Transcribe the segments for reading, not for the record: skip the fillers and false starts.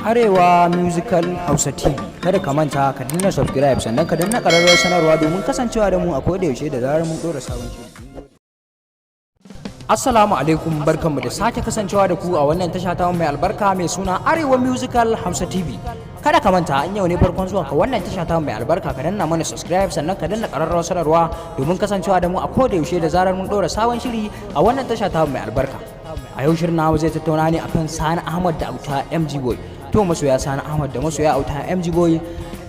Arewa Musical Hausa TV. Kada ka manta ka danna subscribe sannan ka danna ƙararrawar sanarwa domin kasancewa da mu a koda yaushe da zarar mun ɗora sabon shiri. Assalamu alaikum, barkanmu da sake kasancewa da ku a wannan tasha ta mai albarka mai suna Arewa Musical Hausa TV. Kada ka manta an yau ne farkon zuwa ka wannan tasha ta mai albarka ka danna mana subscribe sannan ka danna ƙararrawar sanarwa domin kasancewa da mu a koda yaushe da zarar mun ɗora sabon shiri a wannan tasha ta mai albarka. A yau shirin namu zai tattauna ne akan Sani Ahmad da Auta MG Boy. To masoya Sani Ahmad da masoya Auta MG Boy,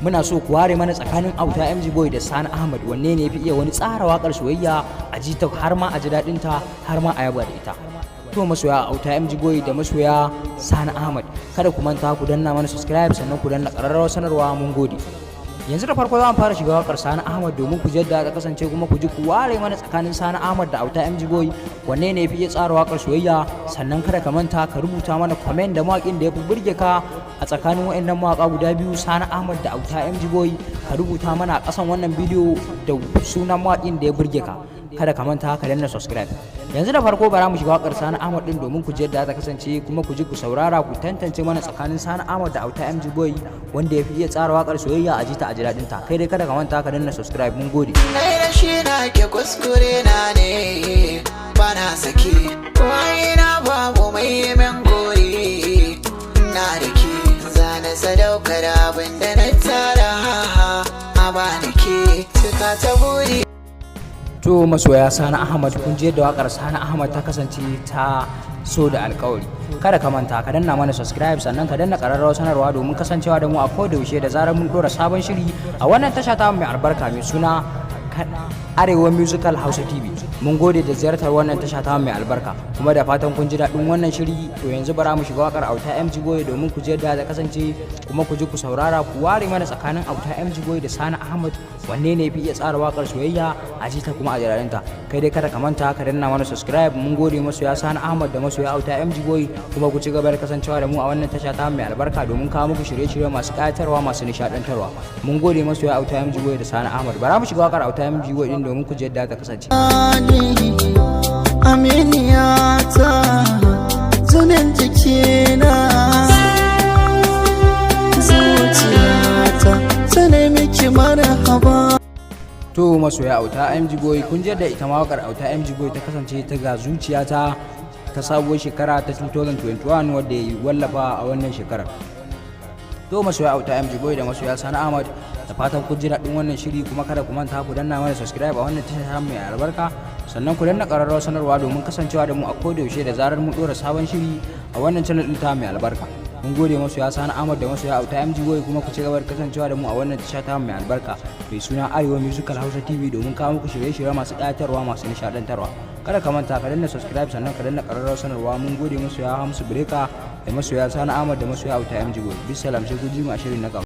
muna so ku ware mana tsakanin Auta MG Boy da Sani Ahmad wanne ne yafi iya wani tsara wakar soyayya a ji ta har ma a ji dadin ta har ma a yaba da ita. To masoya Auta MG Boy da masoya Sani Ahmad, kada ku manta ku danna mana subscribe sannan ku danna ƙararrawar sanarwa. Mun gode. Yanzu da farko za mu fara shiga wakar Sani Ahmad domin ku jadda ta kasance kuma ku ji ku ware mana tsakanin Sani Ahmad da Auta MG Boy wanne ne yafi iya tsara wakar soyayya. Sannan kada ka manta ka rubuta mana comment da mawaƙin da yafi burge ka a tsakanin waɗannan mawaƙa guda biyu, Sani Ahmad da Auta MG Boy. Ka rubuta mana a ƙasan wannan bidiyo da sunan mawaƙin da ya burge ka. Kada ka manta ka danna subscribe. Yanzu da farko bara mu shiga wakar Sani Ahmad din domin ku ji yadda ta kasance kuma ku ji ku saurara ku tantance mana tsakanin Sani Ahmad da Auta MG Boy wanda ya fi iya tsara wakar soyayya a ji ta a ji daɗin ta. Kai dai kada ka manta ka danna subscribe. Mun gode. Nai rashi na ke kuskure na ne bana saki wai na babu mai min gori na da ke zana sadaukar abin da na tara a bani ke cika ta buri. To masoya Sani Ahmad, kun ji yadda wakar Sani Ahmad ta kasance ta so da alƙawari. Kada ka manta ka danna mana subscribe sannan ka danna ƙararrawar sanarwa domin kasancewa da mu a koda yaushe da zarar mun ɗora sabon shiri a wannan tasha ta mai albarka mai suna Arewa Musical Hausa TV. Mun gode da ziyartar wannan tasha ta mai albarka kuma da fatan kun ji daɗin wannan shiri. To yanzu bara mu shiga wakar Auta MG Boy domin ku ji yadda ta kasance kuma ku ji ku saurara ku ware mana tsakanin Auta MG Boy da Sani Ahmad wanne ne fi iya tsara wakar soyayya a ji ta kuma a jirarinta. Kai dai kada ka manta ka danna mana subscribe. Mun gode masoya Sani Ahmad da masoya Auta MG Boy kuma ku ci gaba da kasancewa da mu a wannan tasha ta mai albarka domin kawo muku shirye-shirye masu ƙayatarwa masu nishaɗantarwa. Mun gode masoya Auta MG Boy da Sani Ahmad. Bara mu shiga wakar Auta MG Boy din domin ku ji yadda ta kasance. Aminiyata zunen jikina zuciyata sanai miki marhaba. To masoya Auta MG Boy, kun ji da ita ma wakar Auta MG Boy ta kasance ta ga zuciyata ta sabuwar shekara ta 2021 wadda ya wallafa a wannan shekarar. To masoya Auta MG Boy da masoya Sani Ahmad, da fatan kun ji daɗin wannan shiri kuma kada ku manta ku danna mana subscribe a wannan tasha mai albarka sannan ku danna ƙararrawar sanarwa domin kasancewa da mu a koda yaushe da zarar mun ɗora sabon shiri a wannan channel ɗin ta mai albarka. Mun gode masoya Sani Ahmad da masoya Auta MG Boy kuma ku ci gaba da kasancewa da mu a wannan tasha ta mai albarka mai suna Arewa Musical Hausa TV domin kawo muku shirye-shirye masu ƙayatarwa masu nishaɗantarwa. Kada ka manta ka danna subscribe sannan ka danna ƙararrawar sanarwa. Mun gode masoya Hamsu Breka da masoya Sani Ahmad da masoya Auta MG Boy. Bisalam, sai ku ji mu a shirin na gaba.